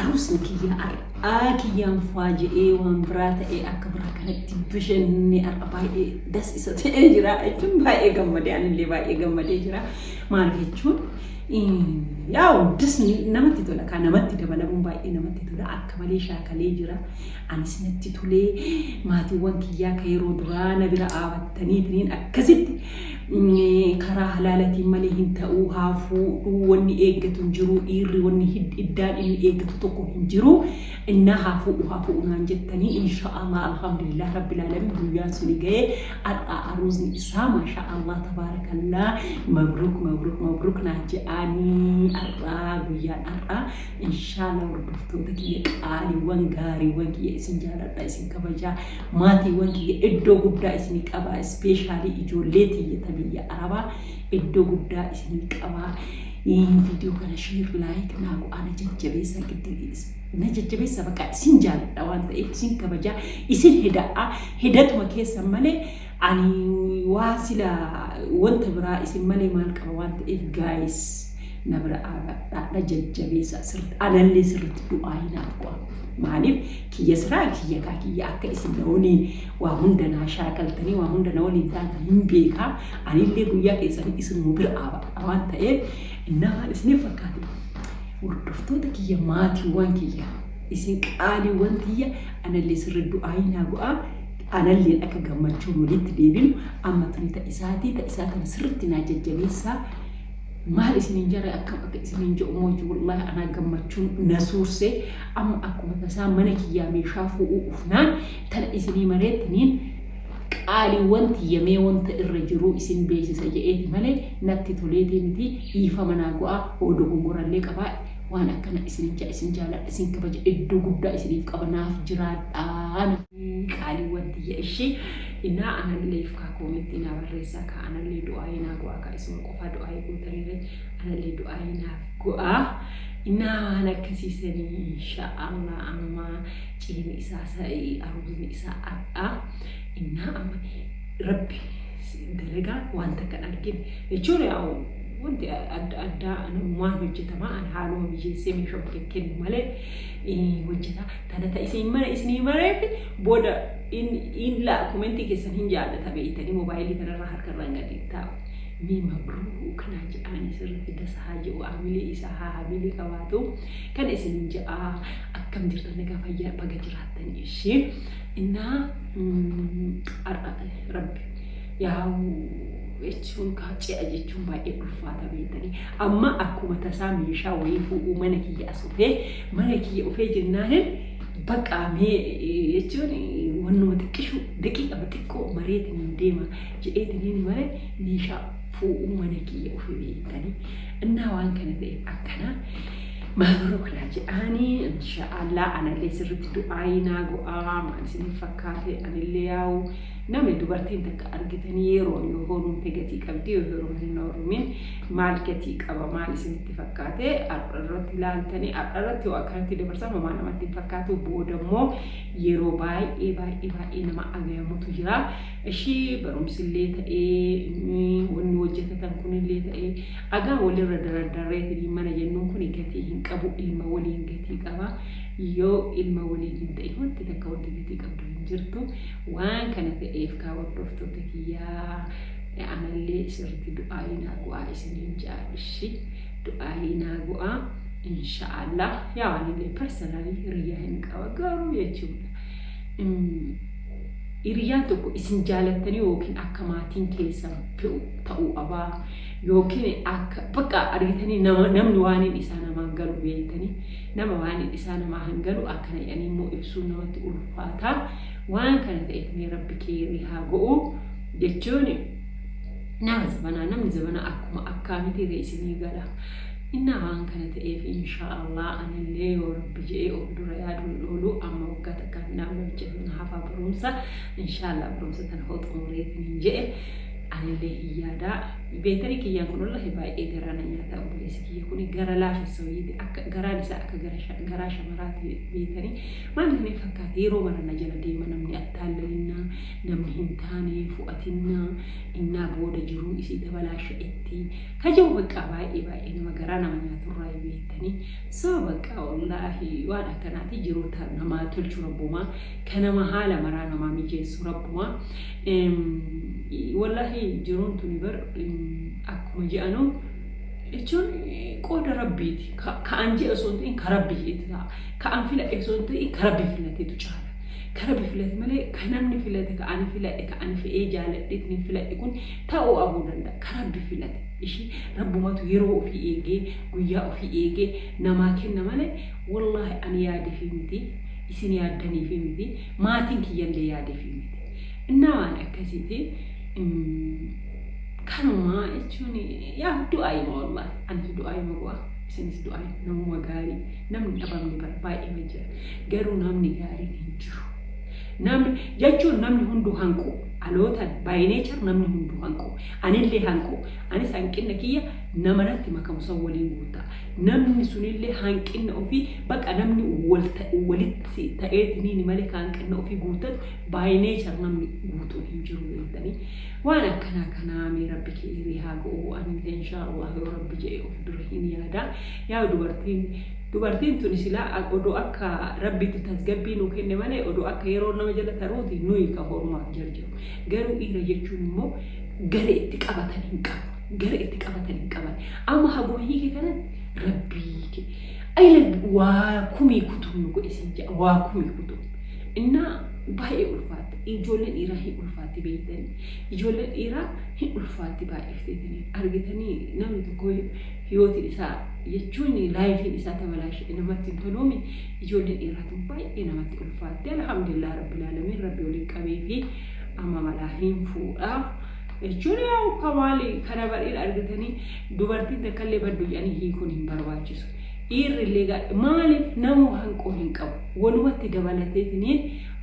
arusni kiyya kiyyan faaji'ee waan biraa ta'ee akka biraa kanatti bisheenni baay'ee das isa ta'ee jira jechuun baay'ee gammadee anillee baay'ee gammadee jira maal jechuun yaa'u disni namatti tola kan namatti dabalamuun baay'ee namatti tola akka malee shaakalee jira anis natti tolee maatiiwwan kiyyaa ka yeroo duraa na bira dhaabattaniitiin akkasitti karaa halaalatiin malee hin ta'uu haafuu wanni eeggatu hin jiru dhiirri wanni iddaan inni eeggatu tokko hin jiru inna haafuu naan jettanii insha'Allah alhamdulillah rabbil alamin guyyaan suni ga'ee aruuzni isaa maasha'Allah tabaarakallah mabruk naan je'anii guyyaan insha'Allah hordoftoota kiyya qaaliiwwan gaariiwwan kiyya isin jaaladha isin kabajaa maatiiwwan kiyya iddoo guddaa isin qaba ispeeshaalii ijoollee tiyya biyya Arabaa iddoo guddaa isin qaba video kana share like naagu ana jajjabeessa giddiis na jajjabeessa baqa isin jaaladha waan ta'eef isin kabajaa isin hidatuma keessa malee ani waasila wanta biraa isin malee maal qaba waan ta'eef guys nabra aadha jajjabeessa sirriitti anallee sirriitti du'aa hinaaf qo'a maaliif kiyya siraa kiyya akka isin waliin waa hunda naa shaakaltanii waa hunda na waliin taatan hin beekaa anillee guyyaa keessanii isin bira waan ta'eef innaa isiniif fakkaate hordoftoota kiyya maatiiwwan kiyya isin qaaliiwwan kiyya anallee sirriitti du'aa hinaa go'a anallee akka gammachuun walitti deebinu amma tuni ta'isaatii ta'isaa kana sirriitti naa jajjabeessaa maal isinin jara akka isinin jedhu mootii wallahi ana gammachuun nasuurse amma akkuma tasaa mana kiyyaa meeshaa fu'uu ufnaan tana isinii mareettiniin qaaliiwwan tiyyamee wanta irra jiru isin beeksisa jedheeti malee natti toleetee miti dhiifama naa go'a odoo gongorallee qabaa waan akkana isin jaaladha isin kabaja iddoo guddaa isiniif qabanaaf jiraadhaan qaaliiwwan tiyya ishee inaa anallee ifkaa koometti naa barreessaa ka anallee du'aayii naa go'a ka isuma qofaa du'aayii gootaniire anallee du'aayii naaf go'a inaa waan akkasiisanii insha'Allah amma ciini isaa sa'ii aruuzni isaa adhaa inaa amma rabbi dalagaa wanta kan argine jechuun yaa'u wanti adda waan hojjetamaa an haaluma biyyeessee meeshaa kennu malee hojjeta tana ta'isiin mana isinii mareef booda in la komentii keessan hin jaallata beeytanii moobaayilii kanarraa harkarraan gadi taa'u mee mabruuk naa jedhaanii sirriitti dasaa jedhu aamilee isaa haamilee qabaatu kan isinin jedhaa akkam jirtan nagaa fayyaa baga jiraattan ishee innaa rabbi yaa'u jechuun kaacee jechuun baay'ee ulfaata beeytanii amma akkuma tasaa meeshaa wayii fuudhuu mana kiyya asufee mana kiyya ufee jennaanin baqaamee jechuun wannuma xiqqishu daqiiqa xiqqoo mareetiin deema jedheetiniin malee meeshaa fuudhuu mana kiyya ufee beeytanii innaa waan kana ta'eef akkana مبروك راجعاني إن شاء الله أنا اللي سرت دعائي ناقو ما نسيني فكاتي أنا اللي ياو نامي دوبارتين تك أرجتني روني وهون تجتي كبدي وهون هنورمين مالكتي كابا مالي سني تفكاتي أررت لانتني أررت وأكرتي دبرسان وما نما تفكاتو بودمو يرو باي إيه نما أجا متجرا إشي برمسلي تأي ونوجه تنكوني اللي تأي أجا ولي ردريت اللي ما نجنون كوني كتي هنكبو إلما ولي هنكتي كابا يو إلما ولي هنتأي وانت تكون تجتي كبدو هنجرتو وان كانت إيفكا وردفتو تكيا أنا اللي سرت دعائي ناقوا إسنين جابشي دعائي ناقوا إن شاء الله يعني اللي personally رياهن كواقارو يجوب إرياتكو إسن جالتني وكين أكماتين كيسا تأو أبا يوكين بقى أريتني نمن وانين إسانا ما هنقلوا بيتني نما وانين إسانا ما هنقلوا أكنا يعني مو إبسون نمت ألفاتا وان كانت إثني ربك يريها قو جتوني نمن زبنا أكما أكامتي رئيسني قالا إنها وان كانت إن شاء الله أنا اللي وربي جئي أقدر يادو الأولو أما وقتك نعمل جهن حفا برومسا إن شاء الله برومسا تنخوض أمريتني جئي أنا اللي هي دا beetanii kiyyaan kun wallahi baay'ee garaan nyaata obboleessi kiyya kun gara laafessa wayiiti akka garaan isaa akka garaa shamaraati beetanii maal inni fakkaate yeroo marana jala deema namni attaallinna namni hin taane fu'atinna innaa booda jiruun isii dabalaasha itti kajabu bakka baay'ee nama garaa nama nyaaturraa beetanii so bakka wallahi waan akkanaati jiroota nama tolchu rabbumaa kanama haala maraa nama mijeessu rabbumaa wallahi jiruun tuni bar akkuma jedhanu jechuun qooda rabbiiti ka an jedhe osoo hin ta'in ka rabbi jedhe ta'a ka an filadhe osoo hin ta'in ka rabbi filateetu caala ka rabbi filate malee ka namni filate ka ani filadhe ka ani fe'ee jaaladhe ni filadhe kun ta'uu abuu danda'a ka rabbi filate ishii rabbumatu yeroo ofii eegee guyyaa ofii eegee namaa kenna malee wallahi ani yaade fi miti isin yaaddanii fi miti maatiin kiyyallee yaade fi miti innaa waan akkasiiti kanuma jechuun yaa du'aayima wallahi ani du'aayima bu'a isinis du'aayima namuma gaarii namni dhabamni baay'ee jira garuu namni gaarii hin jiru namni jechuun namni hunduu hanqu alootan by nature namni hunduu hanqu anillee hanqu anis hanqinna kiyya nama natti makamu san waliin guutaa namni sunillee hanqinna ofii baqa namni walitti ta'eetiniin malee ka hanqinna ofii guutatu by nature namni guutuu hin jiru jettanii waan akkanaa kanaa mee rabbi keerii haa go'u ani inshallah yoo rabbi jedhe of dura hin yaada yaa dubartiin tun silaa odoo akka rabbitti tasgabbii nu kenne malee odoo akka yeroo nama jala taruuti nuyi ka horumaaf jarjaru garuu dhiira jechuun immoo gara itti qabatan hin qaban amma haguma hiike kanatti rabbii ke ayla waa kumii kutuun nu godhe sin jedha waa kumii kutuun innaa baay'ee ulfaatti ijoolleen dhiiraa hin ulfaatti beektanii ijoolleen dhiiraa hin ulfaatti baay'ifteetanii argitanii namni tokko hiyootiin isaa jechuun laayifiin isaa tabalaashee namatti hin toluumi ijoolleen dhiiraatu baay'ee namatti ulfaatti alhamdulillah rabbil aalamiin rabbi waliin qabee fi amma malaa hin fuudhaa jechuun yaa kamaali kana bareeda argitanii dubartiin takkallee baddu jedhanii hiikuun hin barbaachisu dhiirrillee maaliif namuu hanqoo hin qabu walumatti dabalateetiniin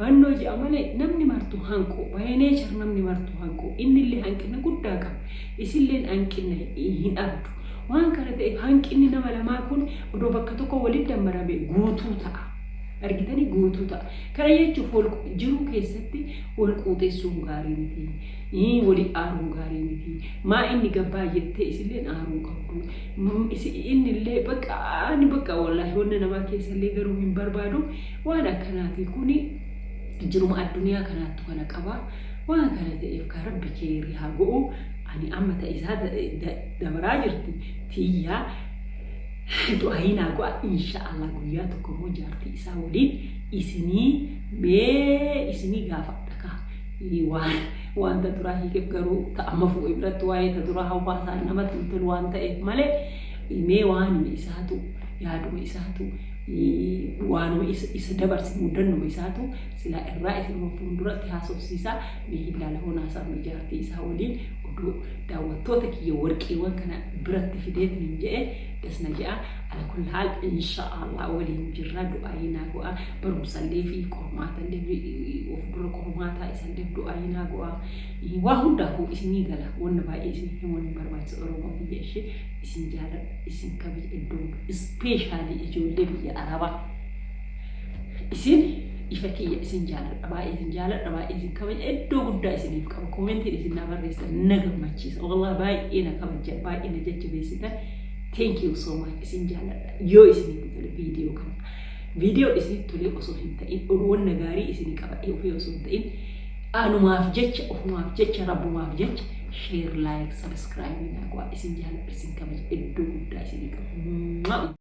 annoo jedha malee namni martuu hanqoo by nature namni martuu hanqoo innillee hanqina guddaa qaba isilleen hanqina hin abdu waan kana ta'eef hanqinni nama lamaa kun odoo bakka tokko waliin dammarame guutuu ta'a argitanii guutuu ta'a kana jechuuf jiruu keessatti wal quuxeessuun gaarii miti wali aaruun gaarii miti maa inni gabbaa jettee isilleen aaruu qabdu innillee bakka wallaahi wanna namaa keessallee garuu hin barbaadu waan akkanaati kuni jiruma addunyaa kanaattu kana qaba waan kana ta'eef ka rabbi keerii haa go'u ani amma ta'isaa dabaraa jirti tiyyaa du'aayinaa go'a inshaallah guyyaa tokko immoo jaartii isaa waliin isinii gaafadha ka wanta duraa hiikeef garuu ta'ama fuudhee biratti waa'ee ta duraa hawaasaa namatti hin tolu waan ta'eef malee mee waanuma isaatu yaaduma isaatu waanuma isa dabarsi mudannuma isaatu silaa irraa isin fuulduratti haasofsiisaa mee ilaala honaasaa jaartii isaa waliin oduu daawwattoota kiyya warqeewwan kana biratti fideetiin jedhe dasna jedha ala kulli haal inshaallah waliin jirra du'aayinaa go'a barumsallee fi qormaatallee of dura qormaataa isallee du'aayinaa go'a waa hundaafuu isinii gala wanna baay'ee isin himuun barbaachisa oromooti jeeshe isin jaaladha isin kabaja iddoo ispeeshaalii ijoollee biyya arabaa isin ifa kiyya isin jaaladha baay'ee isin kabaja iddoo guddaa isiniif qaba koomentiin isin na barreessan na gammachiisa wallahi baay'ee na kabaja baay'ee na jajjabeessitan thank you so much isin jaaladha yoo isinitti tole viidiyoo isinitti tole osoo hin ta'in oduuwwan gaarii isinii qabadhee ofii osoo hin ta'in anumaaf jecha rabbumaaf jecha share like subscribe na go'a isin jaaladha isin kabaja iddoo guddaa isinii qaba